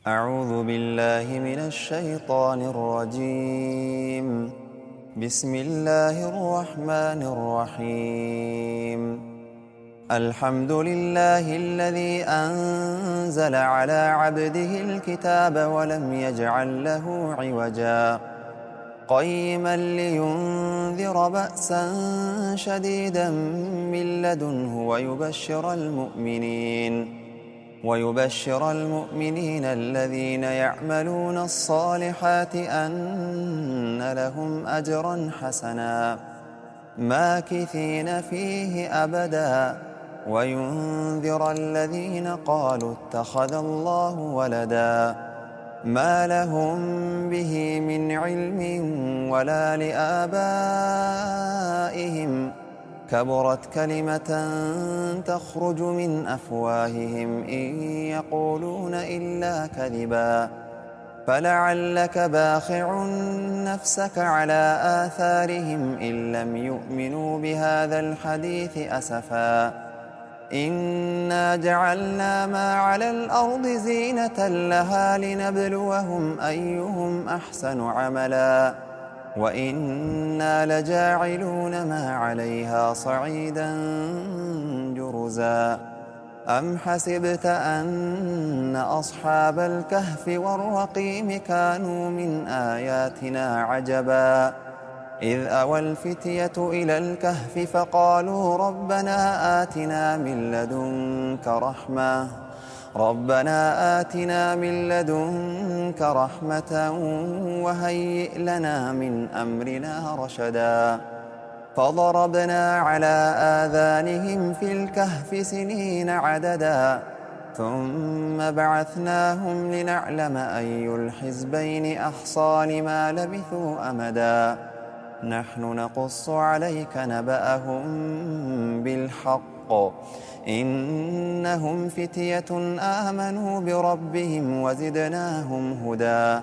أعوذ بالله من الشيطان الرجيم. بسم الله الرحمن الرحيم. الحمد لله الذي أنزل على عبده الكتاب ولم يجعل له عوجا قيما لينذر بأسا شديدا من لدنه ويبشر المؤمنين الذين يعملون الصالحات أن لهم أجرا حسنا ماكثين فيه أبدا وينذر الذين قالوا اتخذ الله ولدا ما لهم به من علم ولا لآبائهم كبرت كلمة تخرج من أفواههم إن يقولون إلا كذبا فلعلك باخع نفسك على آثارهم إن لم يؤمنوا بهذا الحديث أسفا إنا جعلنا ما على الأرض زينة لها لنبلوهم أيهم أحسن عملا وإنا لجاعلون ما عليها صعيدا جرزا أم حسبت أن أصحاب الكهف والرقيم كانوا من آياتنا عجبا إذ أوى الفتية إلى الكهف فقالوا ربنا آتنا من لدنك رحمة وهيئ لنا من أمرنا رشدا فضربنا على آذانهم في الكهف سنين عددا ثم بعثناهم لنعلم أي الحزبين أحصى لما لبثوا أمدا نحن نقص عليك نبأهم بالحق إنهم فتية آمنوا بربهم وزدناهم هدى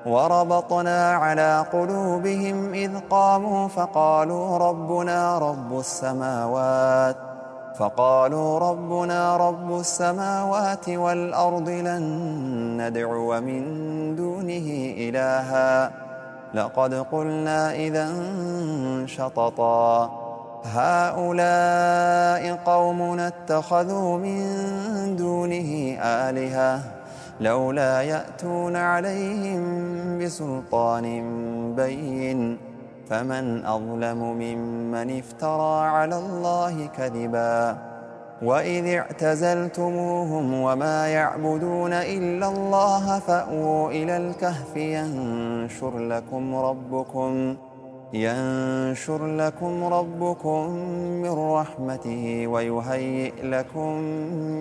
وربطنا على قلوبهم إذ قاموا فقالوا ربنا رب السماوات والأرض لن ندعو من دونه إلها لقد قلنا إذا شططا هؤلاء قومنا اتخذوا من دونه آلهة لولا يأتون عليهم بسلطان بين فمن أظلم ممن افترى على الله كذبا وإذ اعتزلتموهم وما يعبدون إلا الله فأووا إلى الكهف ينشر لكم ربكم من رحمته ويهيئ لكم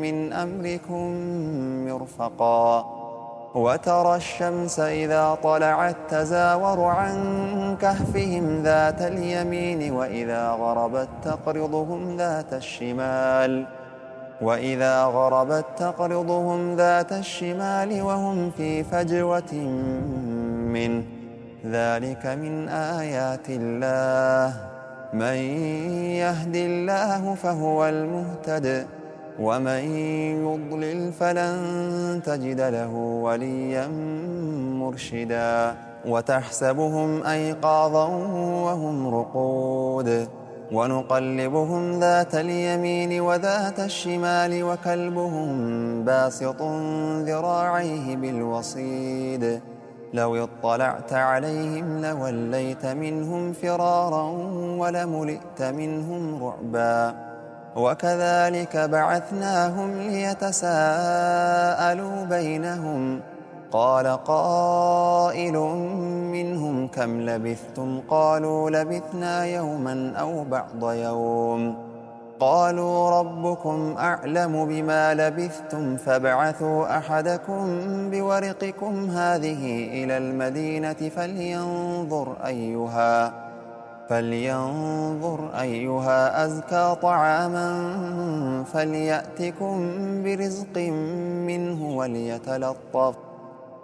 من أمركم مرفقا وترى الشمس إذا طلعت تزاور عن كهفهم ذات اليمين وإذا غربت تقرضهم ذات الشمال وهم في فجوة منه ذلك من آيات الله من يهد الله فهو المهتد ومن يضلل فلن تجد له وليا مرشدا وتحسبهم أيقاظا وهم رقود ونقلبهم ذات اليمين وذات الشمال وكلبهم باسط ذراعيه بالوصيد لو اطلعت عليهم لوليت منهم فرارا ولملئت منهم رعبا وكذلك بعثناهم ليتساءلوا بينهم قال قائل منهم كم لبثتم قالوا لبثنا يوما أو بعض يوم قالوا ربكم أعلم بما لبثتم فابعثوا أحدكم بورقكم هذه إلى المدينة فلينظر أيها أزكى طعاما فليأتكم برزق منه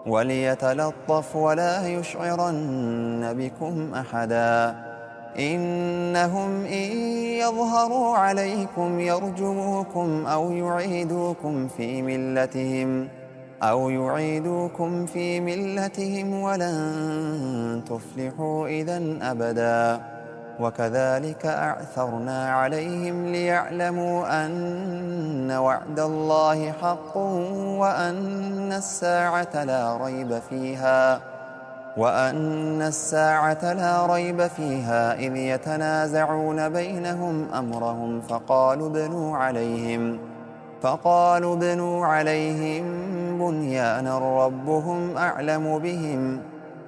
وليتلطف ولا يشعرن بكم أحدا إنهم إن يظهروا عليكم يرجموكم أو يعيدوكم في ملتهم أو يعيدوكم في ملتهم ولن تفلحوا إذًا أبدًا وكذلك أعثرنا عليهم ليعلموا أن وعد الله حق وأن الساعة لا ريب فيها إذ يتنازعون بينهم أمرهم فقالوا ابنوا عليهم بنيانا ربهم أعلم بهم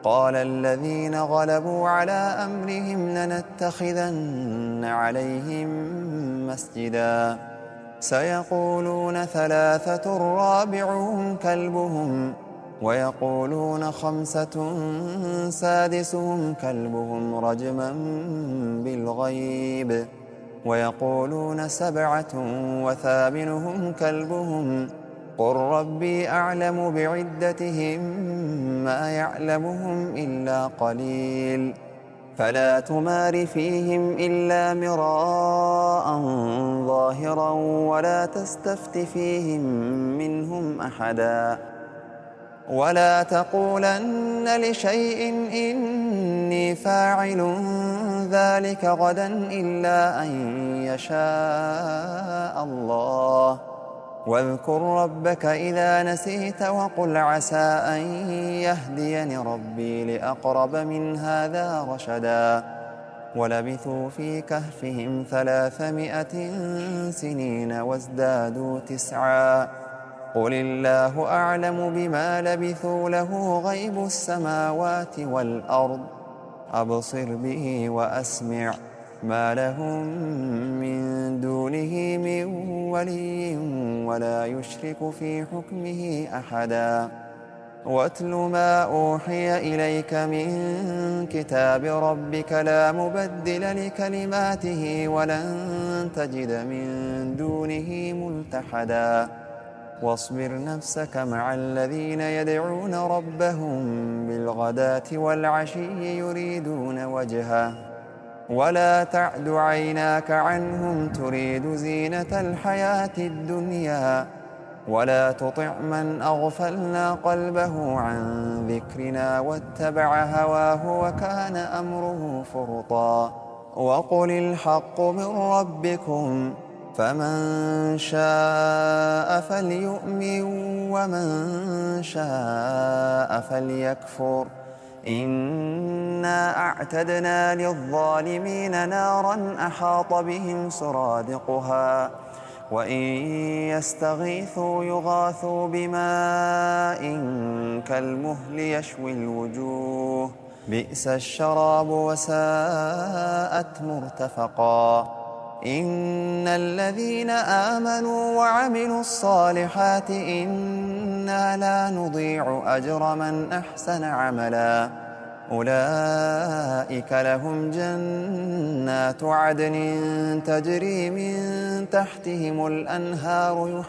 قال الذين غلبوا على أمرهم لنتخذن عليهم مسجدا سيقولون 3 رابعهم كلبهم ويقولون 5 سادسهم كلبهم رجما بالغيب ويقولون 7 وثامنهم كلبهم قل ربي أعلم بعدتهم ما يعلمهم إلا قليل فلا تمار فيهم إلا مراء ظاهرا ولا تستفت فيهم منهم أحدا ولا تقولن لشيء إني فاعل ذلك غدا إلا أن يشاء الله واذكر ربك إذا نسيت وقل عسى أن يهديني ربي لأقرب من هذا رشدا ولبثوا في كهفهم 300 سنين وازدادوا 9 قل الله أعلم بما لبثوا له غيب السماوات والأرض أبصر به وأسمع ما لهم من دونه من ولي ولا يشرك في حكمه أحدا واتل ما أوحي إليك من كتاب ربك لا مبدل لكلماته ولن تجد من دونه ملتحدا واصبر نفسك مع الذين يدعون ربهم بالغداة والعشي يريدون وجهه ولا تعد عيناك عنهم تريد زينة الحياة الدنيا ولا تطع من أغفلنا قلبه عن ذكرنا واتبع هواه وكان أمره فرطا وقل الحق من ربكم فمن شاء فليؤمن ومن شاء فليكفر إنا أعتدنا للظالمين نارا أحاط بهم سرادقها وإن يستغيثوا يغاثوا بماء كالمهل يشوي الوجوه بئس الشراب وساءت مرتفقا إن الذين آمنوا وعملوا الصالحات إنا لا نضيع أجر من أحسن عملا أولئك لهم جنات عدن تجري من تحتهم الأنهار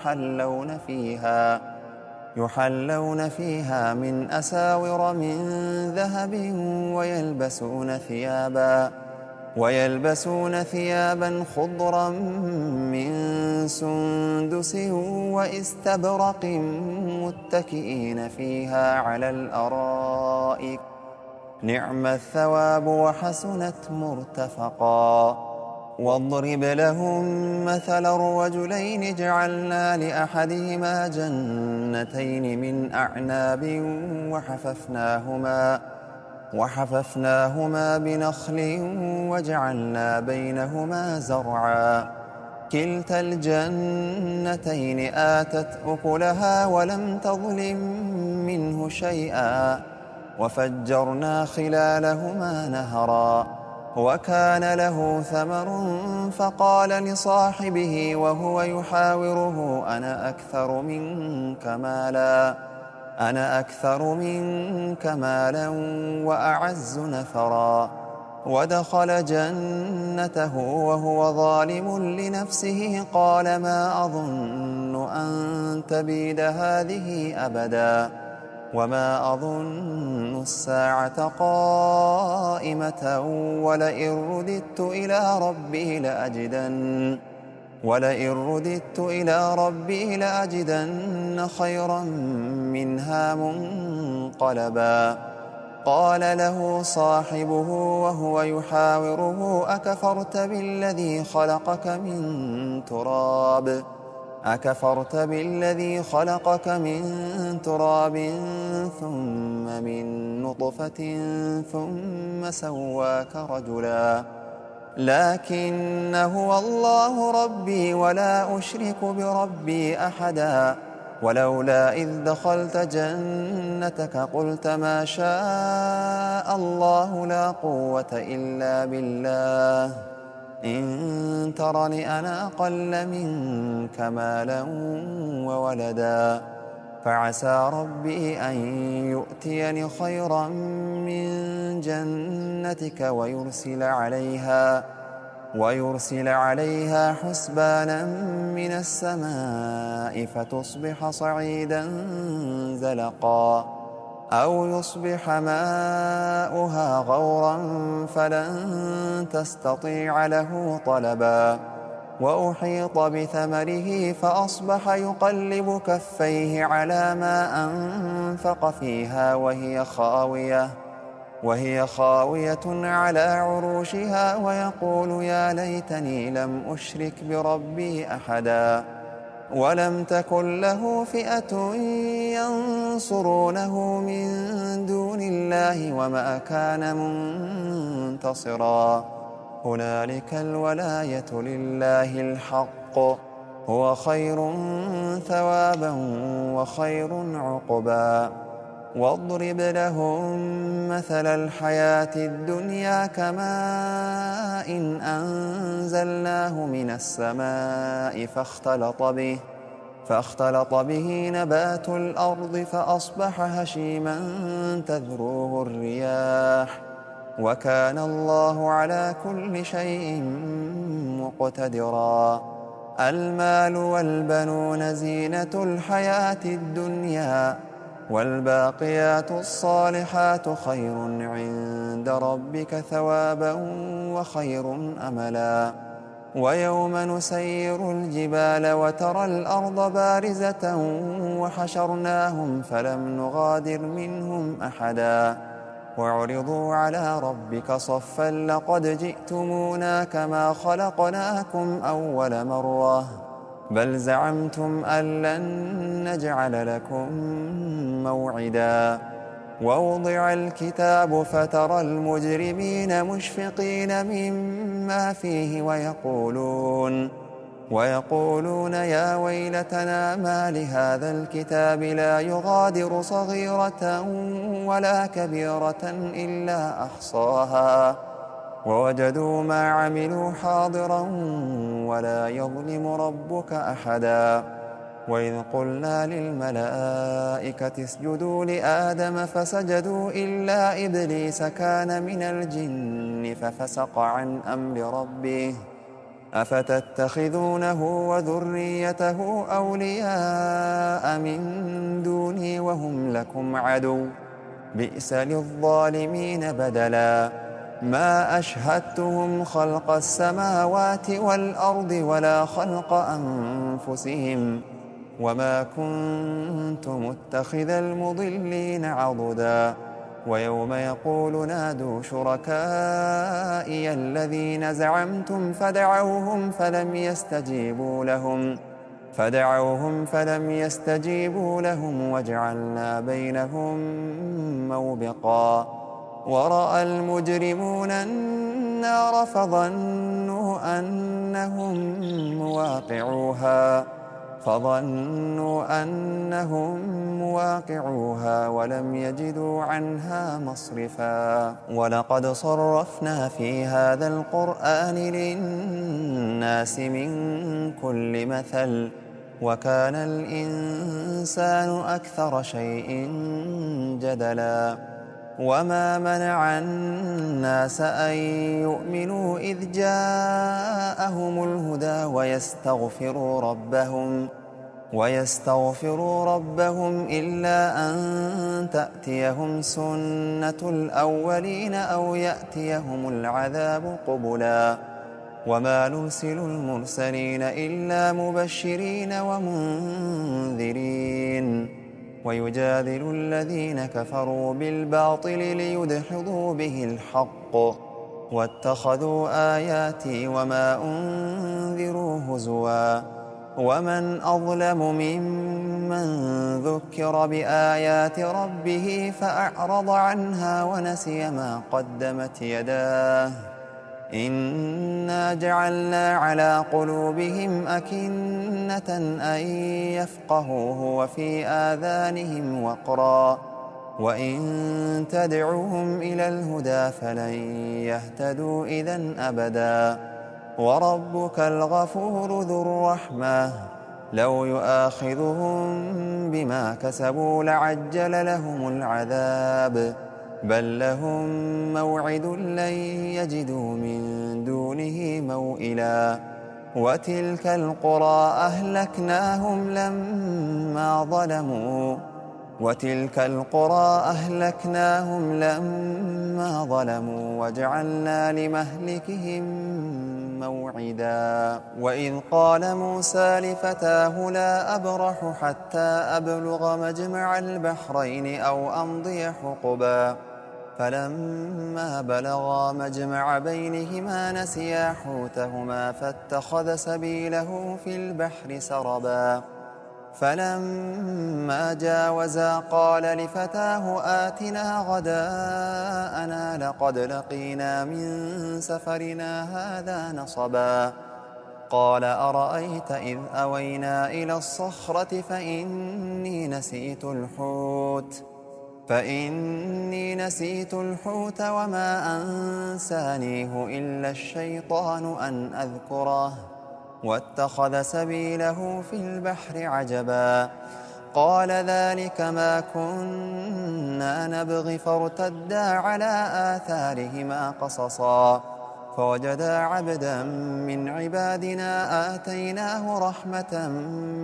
يحلون فيها من أساور من ذهب ويلبسون ثيابا خضرا من سندس واستبرق متكئين فيها على الأرائك نعم الثواب وحسنت مرتفقا واضرب لهم مثل الرجلين جعلنا لأحدهما جنتين من أعناب وحففناهما بنخل وجعلنا بينهما زرعا كلتا الجنتين آتت أكلها ولم تظلم منه شيئا وفجرنا خلالهما نهرا وكان له ثمر فقال لصاحبه وهو يحاوره أنا أكثر منك مالا وأعز نفرا ودخل جنته وهو ظالم لنفسه قال ما أظن أن تبيد هذه أبدا وما أظن الساعة قائمة ولئن رددت إلى ربي ولئن رددت إلى ربي لأجدن خيرا منها منقلبا. قال له صاحبه وهو يحاوره أكفرت بالذي خلقك من تراب ثم من نطفة ثم سواك رجلا لكن هو الله ربي ولا أشرك بربي أحدا. ولولا إذ دخلت جنتك قلت ما شاء الله لا قوة إلا بالله إن ترني أنا أقل منك مالا وولدا. فعسى ربي أن يؤتيني خيرا من جنتك ويرسل عليها حسبانا من السماء فتصبح صعيدا زلقا أو يصبح ماؤها غورا فلن تستطيع له طلبا. وأحيط بثمره فأصبح يقلب كفيه على ما أنفق فيها وهي خاوية على عروشها ويقول يا ليتني لم أشرك بربي أحدا. ولم تكن له فئة ينصرونه من دون الله وما كان منتصرا. هنالك الولاية لله الحق هو خير ثوابا وخير عقبا. واضرب لهم مثل الحياة الدنيا كماء إن أنزلناه من السماء فاختلط به نبات الأرض فأصبح هشيما تذروه الرياح وكان الله على كل شيء مقتدرا. المال والبنون زينة الحياة الدنيا والباقيات الصالحات خير عند ربك ثوابا وخير أملا. ويوم نسير الجبال وترى الأرض بارزة وحشرناهم فلم نغادر منهم أحدا وعرضوا على ربك صفا لقد جئتمونا كما خلقناكم أول مرة بل زعمتم أن لن نجعل لكم موعدا. ووضع الكتاب فترى المجرمين مشفقين مما فيه ويقولون يا ويلتنا ما لهذا الكتاب لا يغادر صغيرة ولا كبيرة إلا أحصاها ووجدوا ما عملوا حاضرا ولا يظلم ربك أحدا. وإذ قلنا للملائكة اسجدوا لآدم فسجدوا إلا إبليس كان من الجن ففسق عن أمر ربه أفتتخذونه وذريته أولياء من دوني وهم لكم عدو بئس للظالمين بدلا. ما أشهدتهم خلق السماوات والأرض ولا خلق أنفسهم وما كنت متخذ المضلين عضدا. ويوم يقول نادوا شركائي الذين زعمتم فدعوهم فلم يستجيبوا لهم وجعلنا بينهم موبقا. ورأى المجرمون النار فظنوا أنهم مواقعوها ولم يجدوا عنها مصرفا. ولقد صرفنا في هذا القرآن للناس من كل مثل وكان الإنسان أكثر شيء جدلا. وما منع الناس أن يؤمنوا إذ جاءهم الهدى ويستغفروا ربهم إلا أن تأتيهم سنة الأولين أو يأتيهم العذاب قبلا. وما نرسل المرسلين إلا مبشرين ومنذرين ويجادل الذين كفروا بالباطل ليدحضوا به الحق واتخذوا آياتي وما أنذروا هزوا ومن أظلم ممن ذكر بآيات ربه فأعرض عنها ونسي ما قدمت يداه إنا جعلنا على قلوبهم أكنة أن يفقهوه وفي آذانهم وقرا وإن تدعوهم إلى الهدى فلن يهتدوا إذن أبدا وربك الغفور ذو الرحمة لو يؤاخذهم بما كسبوا لعجل لهم العذاب بل لهم موعد لن يجدوا من دونه موئلا وتلك القرى أهلكناهم لما ظلموا وجعلنا لمهلكهم موعدا وإذ قال موسى لفتاه لا أبرح حتى أبلغ مجمع البحرين أو أمضي حقبا فلما بلغا مجمع بينهما نسيا حوتهما فاتخذ سبيله في البحر سربا فلما جاوزا قال لفتاه آتنا غداءنا لقد لقينا من سفرنا هذا نصبا قال أرأيت إذ أوينا إلى الصخرة فإني نسيت الحوت وما أنسانيه إلا الشيطان أن أذكره واتخذ سبيله في البحر عجبا قال ذلك ما كنا نبغي فارتدا على آثارهما قصصا فوجدا عبدا من عبادنا آتيناه رحمة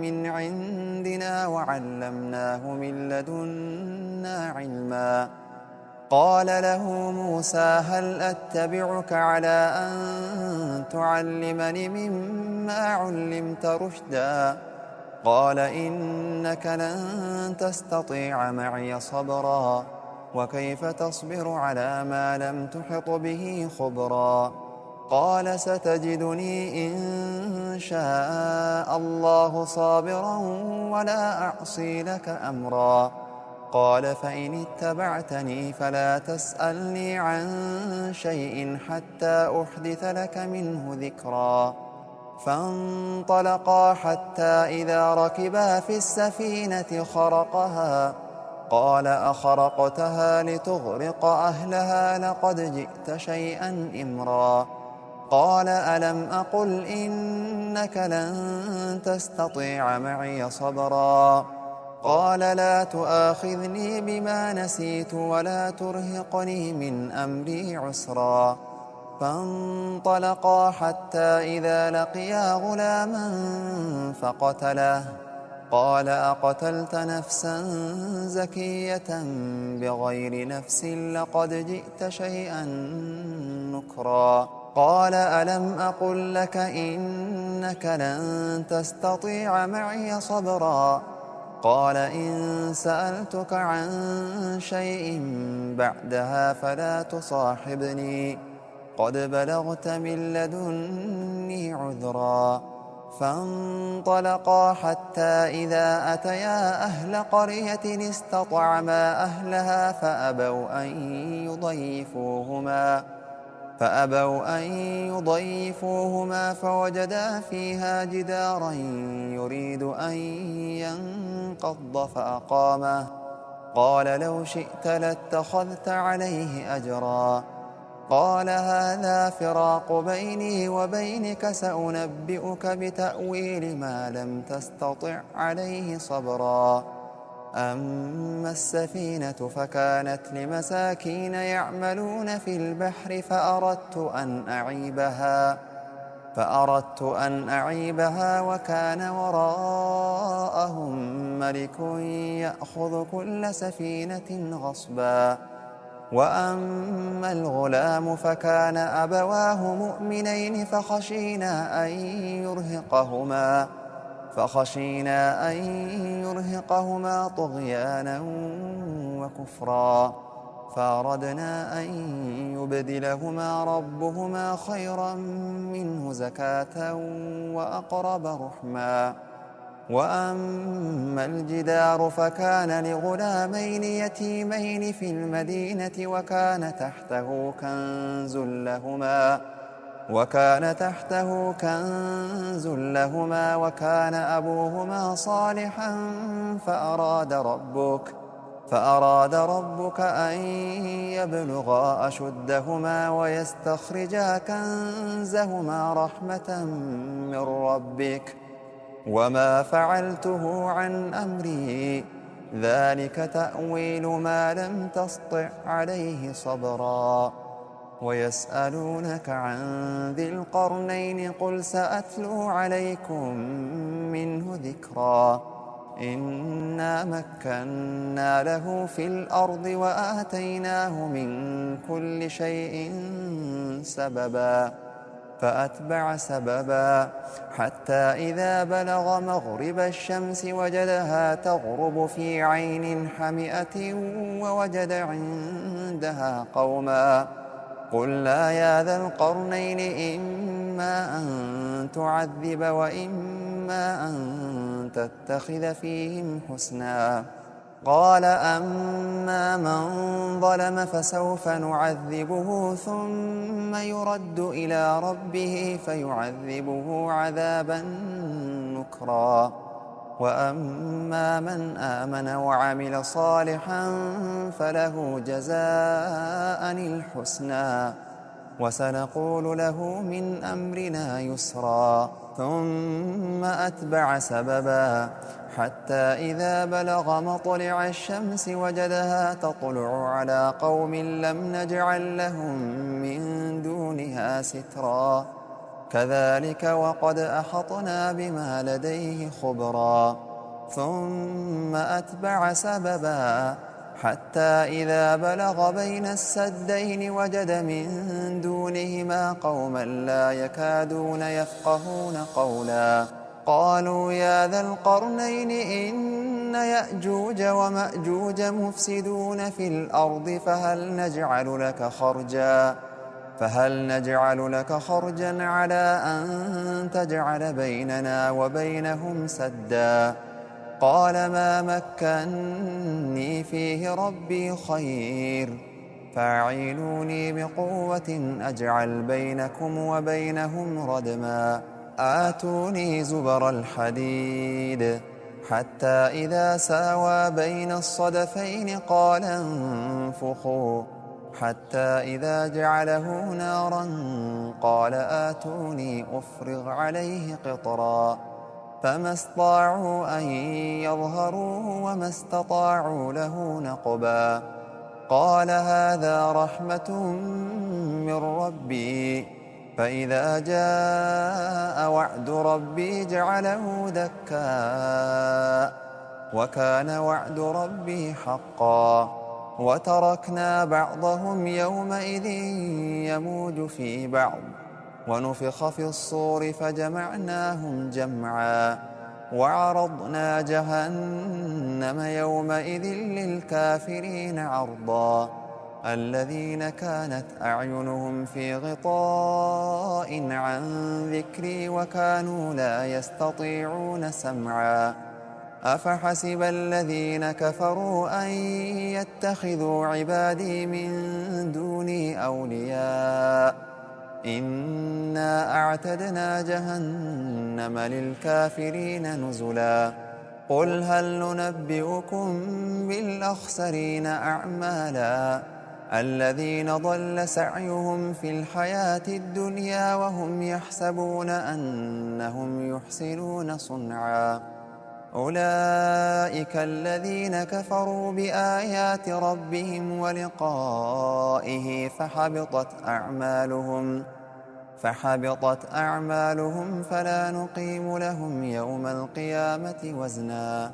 من عندنا وعلمناه من لدنا علما قال له موسى هل أتبعك على أن تعلمني مما علمت رشدا قال إنك لن تستطيع معي صبرا وكيف تصبر على ما لم تحط به خبرا قال ستجدني إن شاء الله صابرا ولا أعصي لك أمرا قال فإن اتبعتني فلا تسألني عن شيء حتى أحدث لك منه ذكرا فانطلقا حتى إذا ركبا في السفينة خرقها قال أخرقتها لتغرق أهلها لقد جئت شيئا إمرا قال ألم أقل إنك لن تستطيع معي صبرا قال لا تؤاخذني بما نسيت ولا ترهقني من أمري عسرا فانطلقا حتى إذا لقيا غلاما فقتله قال أقتلت نفسا زكية بغير نفس لقد جئت شيئا نكرا قال ألم أقل لك إنك لن تستطيع معي صبرا قال إن سألتك عن شيء بعدها فلا تصاحبني قد بلغت من لدني عذرا فانطلقا حتى إذا أتيا أهل قرية استطعما أهلها فأبوا أن يضيفوهما فوجدا فيها جدارا يريد أن ينقض فأقامه قال لو شئت لاتخذت عليه أجرا قال هذا فراق بيني وبينك سأنبئك بتأويل ما لم تستطع عليه صبرا أما السفينة فكانت لمساكين يعملون في البحر فأردت أن أعيبها وكان وراءهم ملك يأخذ كل سفينة غصبا وأما الغلام فكان أبواه مؤمنين فخشينا أن يرهقهما طغيانا وكفرا، فأردنا أن يبدلهما ربهما خيرا منه زكاة وأقرب رحما. وأما الجدار فكان لغلامين يتيمين في المدينة وكان تحته كنز لهما وكان أبوهما صالحا فأراد ربك أن يبلغا أشدهما ويستخرجا كنزهما رحمة من ربك، وما فعلته عن أمري، ذلك تأويل ما لم تسطع عليه صبرا. ويسألونك عن ذي القرنين قل سأتلو عليكم منه ذكرا. إنا مكنا له في الأرض وآتيناه من كل شيء سببا، فأتبع سببا حتى إذا بلغ مغرب الشمس وجدها تغرب في عين حمئة ووجد عندها قوما. قلنا يا ذا القرنين إما أن تعذب وإما أن تتخذ فيهم حسنا. قال أما من ظلم فسوف نعذبه ثم يرد إلى ربه فيعذبه عذابا نكرا. وأما من آمن وعمل صالحا فله جزاء الحسنى وسنقول له من أمرنا يسرا. ثم أتبع سببا حتى إذا بلغ مطلع الشمس وجدها تطلع على قوم لم نجعل لهم من دونها سترا، كذلك وقد أحطنا بما لديه خبرا. ثم أتبع سببا حتى إذا بلغ بين السدين وجد من دونهما قوما لا يكادون يفقهون قولا. قالوا يا ذا القرنين إن يأجوج ومأجوج مفسدون في الأرض فهل نجعل لك خرجا على أن تجعل بيننا وبينهم سدا. قال ما مكني فيه ربي خير، فاعينوني بقوة أجعل بينكم وبينهم ردما. آتوني زبر الحديد حتى إذا ساوى بين الصدفين قال انفخوا، حتى إذا جعله نارا قال آتوني أفرغ عليه قطرا. فما استطاعوا أن يظهروه وما استطاعوا له نقبا. قال هذا رحمة من ربي، فإذا جاء وعد ربي جعله دكا، وكان وعد ربي حقا. وتركنا بعضهم يومئذ يموج في بعض، ونفخ في الصور فجمعناهم جمعا، وعرضنا جهنم يومئذ للكافرين عرضا. الذين كانت أعينهم في غطاء عن ذكري وكانوا لا يستطيعون سمعا. أفحسب الذين كفروا أن يتخذوا عبادي من دوني أولياء، إنا أعتدنا جهنم للكافرين نزلا. قل هل ننبئكم بالأخسرين أعمالا، الذين ضل سعيهم في الحياة الدنيا وهم يحسبون أنهم يحسنون صنعا. أولئك الذين كفروا بآيات ربهم ولقائه فحبطت أعمالهم فلا نقيم لهم يوم القيامة وزنا.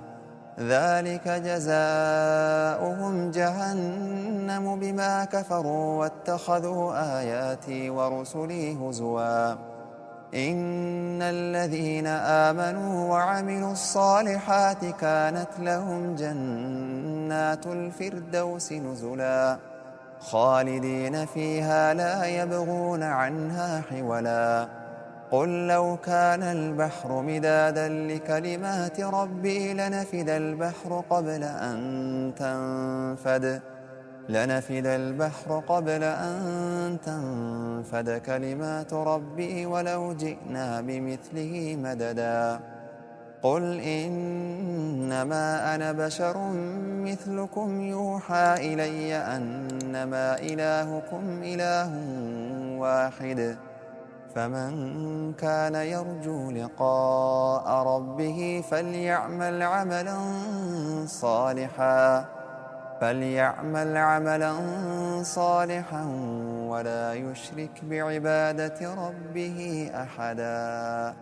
ذلك جزاؤهم جهنم بما كفروا واتخذوا آياتي ورسلي هزوا إن الذين آمنوا وعملوا الصالحات كانت لهم جنات الفردوس نزلا خالدين فيها لا يبغون عنها حولا قل لو كان البحر مدادا لكلمات ربي لنفد البحر قبل أن تنفد كلمات ربي ولو جئنا بمثله مددا قل إنما أنا بشر مثلكم يوحى إلي أنما إلهكم إله واحد فمن كان يرجو لقاء ربه فليعمل عملا صالحا ولا يشرك بعبادة ربه أحدا.